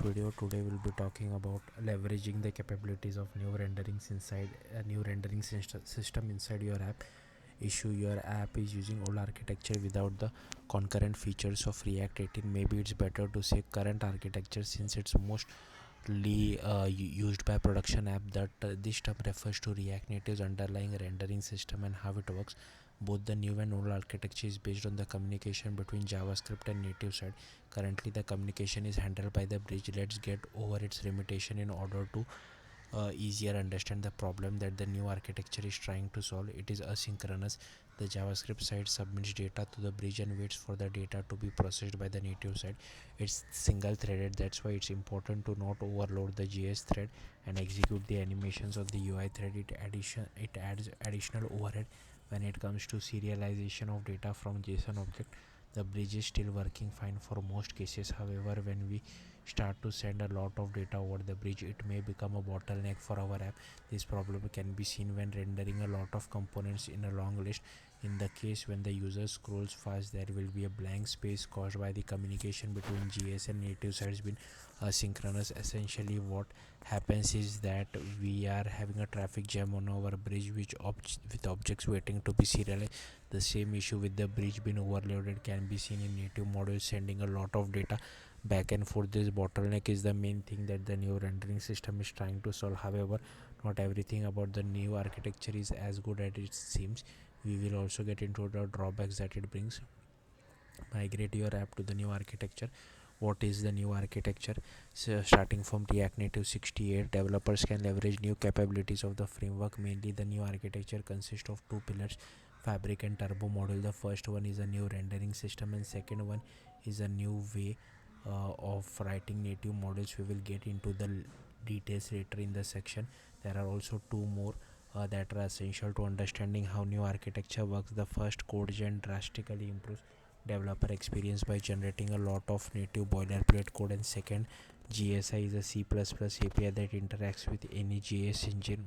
Video today we'll be talking about leveraging the capabilities of new renderings inside a new rendering system inside your app. Issue: your app is using old architecture without the concurrent features of React 18. Maybe it's better to say current architecture since it's mostly used by production app. That this term refers to React Native's underlying rendering system and how it works. Both the new and old architecture is based on the communication between JavaScript and native side. Currently, the communication is handled by the bridge. Let's get over its limitation in order to easier understand the problem that the new architecture is trying to solve. It is asynchronous. The JavaScript side submits data to the bridge and waits for the data to be processed by the native side. It's single threaded. That's why it's important to not overload the JS thread and execute the animations of the UI thread. It adds additional overhead when it comes to serialization of data from JSON object. The bridge is still working fine for most cases. However, when we start to send a lot of data over the bridge, it may become a bottleneck for our app. This problem can be seen when rendering a lot of components in a long list. In the case when the user scrolls fast, there will be a blank space caused by the communication between GS and native sides being asynchronous. Essentially, what happens is that we are having a traffic jam on our bridge, with objects waiting to be serialized. The same issue with the bridge being overloaded can be seen in native modules sending a lot of data back and forth. This bottleneck is the main thing that the new rendering system is trying to solve. However, not everything about the new architecture is as good as it seems. We will also get into the drawbacks that it brings. Migrate your app to the new architecture. What is the new architecture? So starting from React Native 68, developers can leverage new capabilities of the framework. Mainly, the new architecture consists of two pillars: Fabric and Turbo module. The first one is a new rendering system, and second one is a new way of writing native models. We will get into the details later in the section. There are also two more that are essential to understanding how new architecture works. The first, code gen drastically improves developer experience by generating a lot of native boilerplate code, and second, GSI is a C++ API that interacts with any JS engine.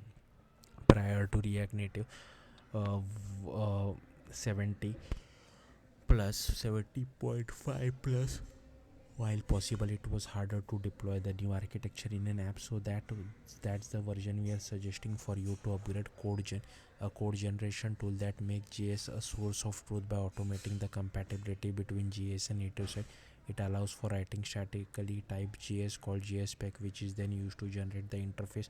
Prior to React Native uh, 70 plus 70.5 plus, while possible, it was harder to deploy the new architecture in an app. So that's the version we are suggesting for you to upgrade CodeGen, a code generation tool that makes JS a source of truth by automating the compatibility between JS and native side. It allows for writing statically typed JS called JSPec, which is then used to generate the interface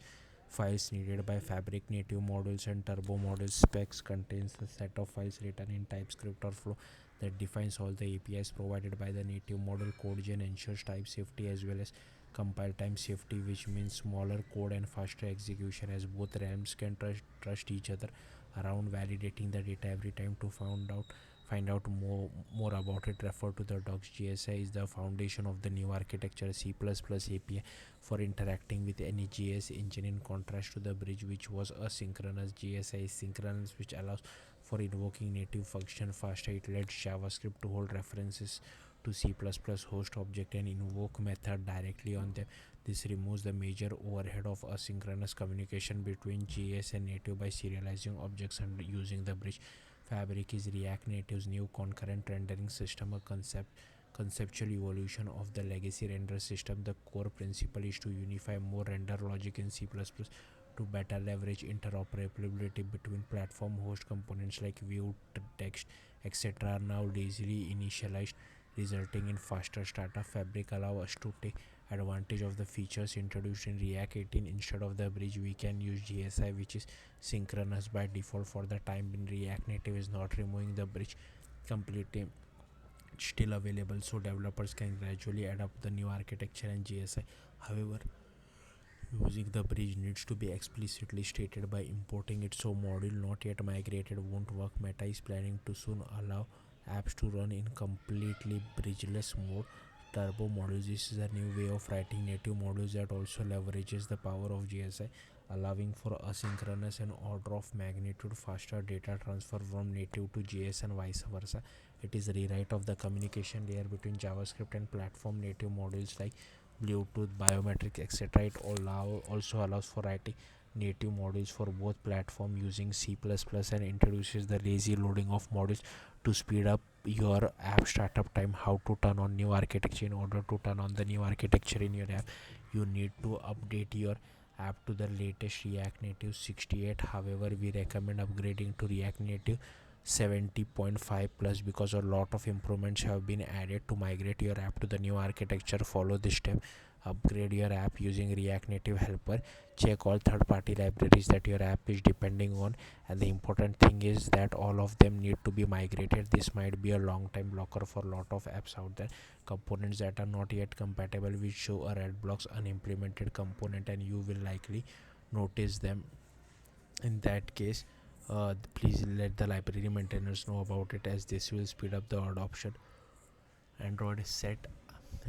files needed by Fabric native modules and Turbo modules. Specs contains a set of files written in TypeScript or Flow that defines all the APIs provided by the native model. CodeGen ensures type safety as well as compile time safety, which means smaller code and faster execution, as both realms can trust each other around validating the data every time. To find out more about it, refer to the docs. GSI is the foundation of the new architecture. C++ API for interacting with any JS engine, in contrast to the bridge, which was asynchronous. GSI is synchronous, which allows for invoking native function faster. It lets JavaScript to hold references to C++ host object and invoke method directly on them. This removes the major overhead of asynchronous communication between JS and native by serializing objects and using the bridge. Fabric is React Native's new concurrent rendering system, a conceptual evolution of the legacy render system. The core principle is to unify more render logic in C++ to better leverage interoperability between platform host components like Vue, text, etc. are now easily initialized, resulting in faster startup. Fabric allows us to take advantage of the features introduced in React 18. Instead of the bridge, we can use GSI, which is synchronous by default. For the time in React Native is not removing the bridge completely. It's still available, so developers can gradually adapt the new architecture and GSI. However, using the bridge needs to be explicitly stated by importing it, so module not yet migrated won't work. Meta is planning to soon allow apps to run in completely bridgeless mode. Turbo modules: this is a new way of writing native modules that also leverages the power of GSI, allowing for asynchronous and order of magnitude faster data transfer from native to JS and vice versa. It is a rewrite of the communication layer between JavaScript and platform native modules like Bluetooth, biometrics, etc. It also allows for writing native modules for both platforms using C++ and introduces the lazy loading of modules to speed up your app startup time, how to turn on new architecture. In order to turn on the new architecture in your app, you need to update your app to the latest React Native 68. However, we recommend upgrading to React Native 70.5 plus, because a lot of improvements have been added to migrate your app to the new architecture. Follow this step: upgrade your app using React Native helper. Check all third party libraries that your app is depending on, and the important thing is that all of them need to be migrated. This might be a long time blocker for a lot of apps out there. Components that are not yet compatible will show a red blocks unimplemented component, and you will likely notice them. In that case, please let the library maintainers know about it, as this will speed up the adoption. Android set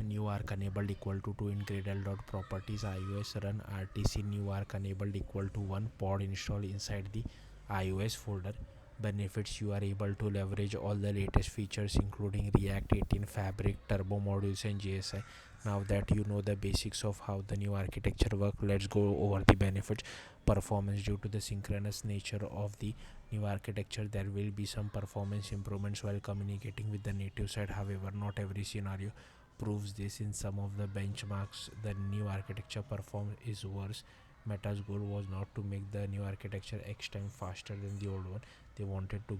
new arc enabled equal to 2 in gradle.properties. iOS run rtc new arc enabled equal to 1 pod install inside the iOS folder. Benefits: you are able to leverage all the latest features including React 18, Fabric, Turbo modules, and JSI. Now that you know the basics of how the new architecture works, let's go over the benefits. Performance: due to the synchronous nature of the new architecture, there will be some performance improvements while communicating with the native side. However, not every scenario proves this. In some of the benchmarks, the new architecture performance is worse. Meta's goal was not to make the new architecture X time faster than the old one. They wanted to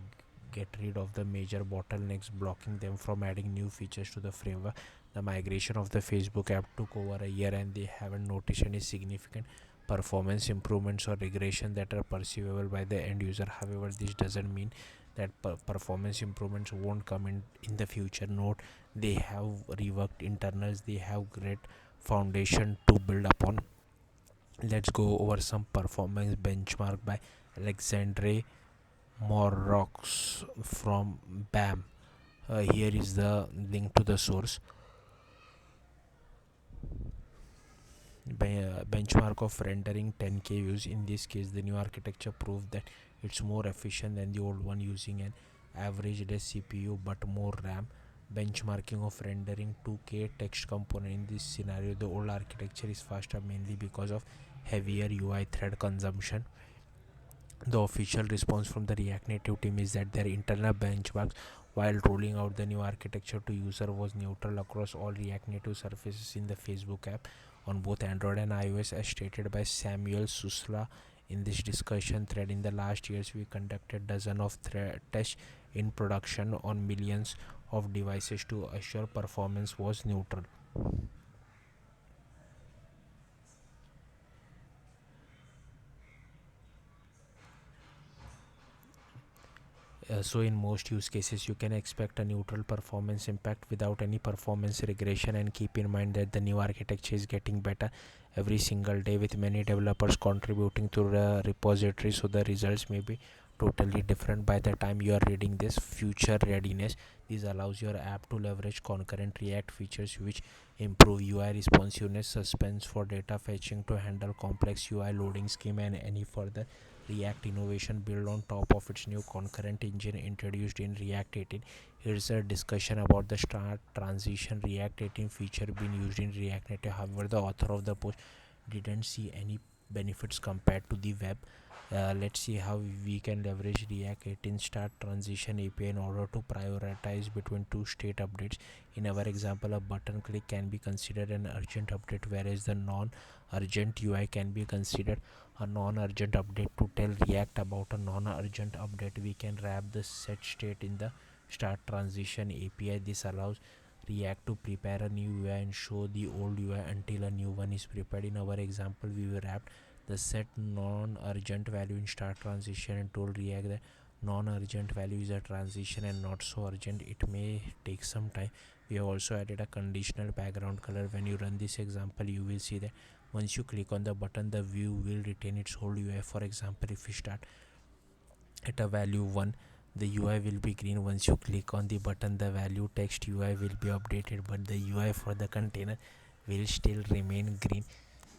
get rid of the major bottlenecks blocking them from adding new features to the framework. The migration of the Facebook app took over a year, and they haven't noticed any significant performance improvements or regression that are perceivable by the end user. However, this doesn't mean that performance improvements won't come in the future. Note, they have reworked internals, they have great foundation to build upon. Let's go over some performance benchmark by Alexandre Morox from BAM. Here is the link to the source. Benchmark of rendering 10K views. In this case, the new architecture proved that it's more efficient than the old one, using an average less CPU but more RAM. Benchmarking of rendering 2K text component. In this scenario, the old architecture is faster mainly because of heavier UI thread consumption. The official response from the React Native team is that their internal benchmarks while rolling out the new architecture to user was neutral across all React Native surfaces in the Facebook app on both Android and iOS, as stated by Samuel Susla in this discussion thread. In the last years, we conducted dozens of tests in production on millions of devices to assure performance was neutral. So in most use cases, you can expect a neutral performance impact without any performance regression, and keep in mind that the new architecture is getting better every single day, with many developers contributing to the repository, so the results may be totally different by the time you are reading this. Future readiness: this allows your app to leverage concurrent React features which improve UI responsiveness, suspense for data fetching to handle complex UI loading scheme, and any further React innovation built on top of its new concurrent engine introduced in React 18. Here's a discussion about the start transition React 18 feature being used in React Native. However, the author of the post didn't see any benefits compared to the web. Let's see how we can leverage React 18 start transition API in order to prioritize between two state updates. In our example, a button click can be considered an urgent update, whereas the non-urgent UI can be considered a non-urgent update. To tell React about a non-urgent update, we can wrap the set state in the start transition API. This allows React to prepare a new UI and show the old UI until a new one is prepared. In our example, we wrapped the set non-urgent value in start transition and told React that non-urgent value is a transition and not so urgent. It may take some time. We have also added a conditional background color. When you run this example, you will see that once you click on the button, the view will retain its old UI. For example, if we start at a value 1, the UI will be green. Once you click on the button, the value text UI will be updated, but the UI for the container will still remain green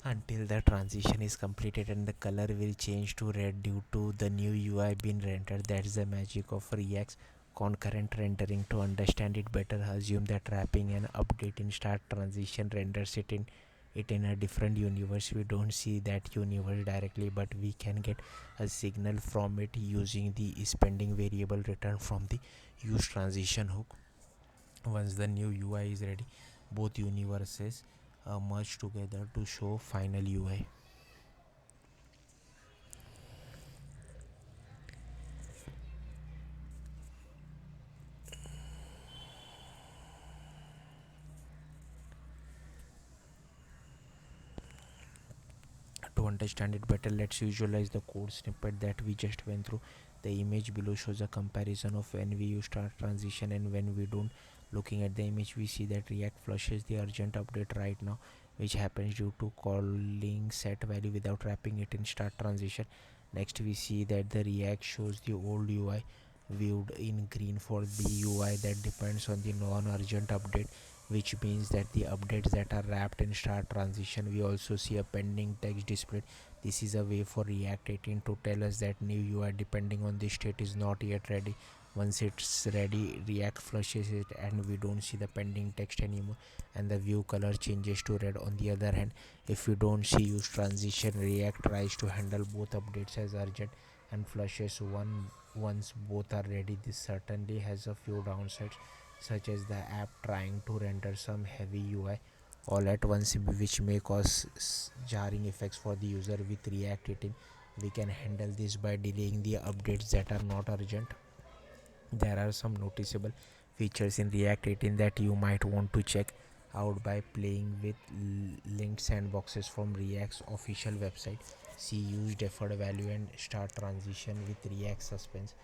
until the transition is completed, and the color will change to red due to the new UI being rendered. That's the magic of React's concurrent rendering. To understand it better, assume that wrapping an update in start transition renders it in a different universe. We don't see that universe directly, but we can get a signal from it using the is pending variable returned from the Use transition hook. Once the new UI is ready, both universes merge together to show final UI. To understand it better, let's visualize the code snippet that we just went through. The image below shows a comparison of when we use start transition and when we don't. Looking at the image, we see that React flushes the urgent update right now, which happens due to calling set value without wrapping it in start transition. Next, we see that the React shows the old UI viewed in green for the UI that depends on the non-urgent update, which means that the updates that are wrapped in start transition. We also see a pending text displayed. This is a way for React 18 to tell us that new UI depending on the state is not yet ready. Once it's ready, React flushes it and we don't see the pending text anymore, and the view color changes to red. On the other hand, if we don't see use transition, React tries to handle both updates as urgent and flushes one once both are ready. This certainly has a few downsides, such as the app trying to render some heavy UI all at once, which may cause jarring effects for the user. With React 18, we can handle this by delaying the updates that are not urgent. There are some noticeable features in React 18 that you might want to check out by playing with linked sandboxes from React's official website. See use deferred value and start transition with React Suspense.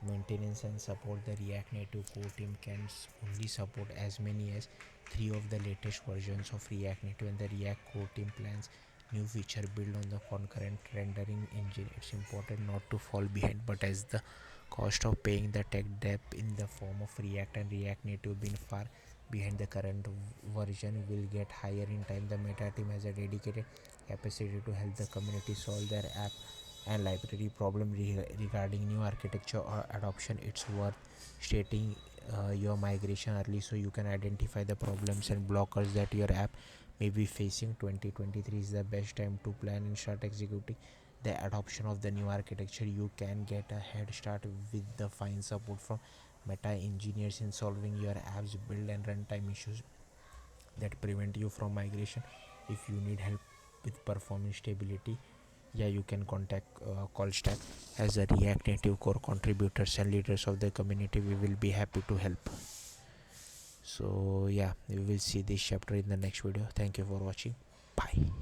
Maintenance and support. The React Native core team can only support as many as 3 of the latest versions of React Native, and the React core team plans new feature built on the concurrent rendering engine. It's important not to fall behind, but as the cost of paying the tech debt in the form of React and React Native being far behind the current version will get higher in time. The Meta team has a dedicated capacity to help the community solve their app and library problem regarding new architecture or adoption. It's worth stating your migration early so you can identify the problems and blockers that your app may be facing. 2023 is the best time to plan and start executing the adoption of the new architecture. You can get a head start with the fine support from Meta engineers in solving your app's build and runtime issues that prevent you from migration. If you need help with performance stability, yeah, you can contact Callstack. As a React Native core contributors and leaders of the community, we will be happy to help. So yeah, we will see this chapter in the next video. Thank you for watching. Bye.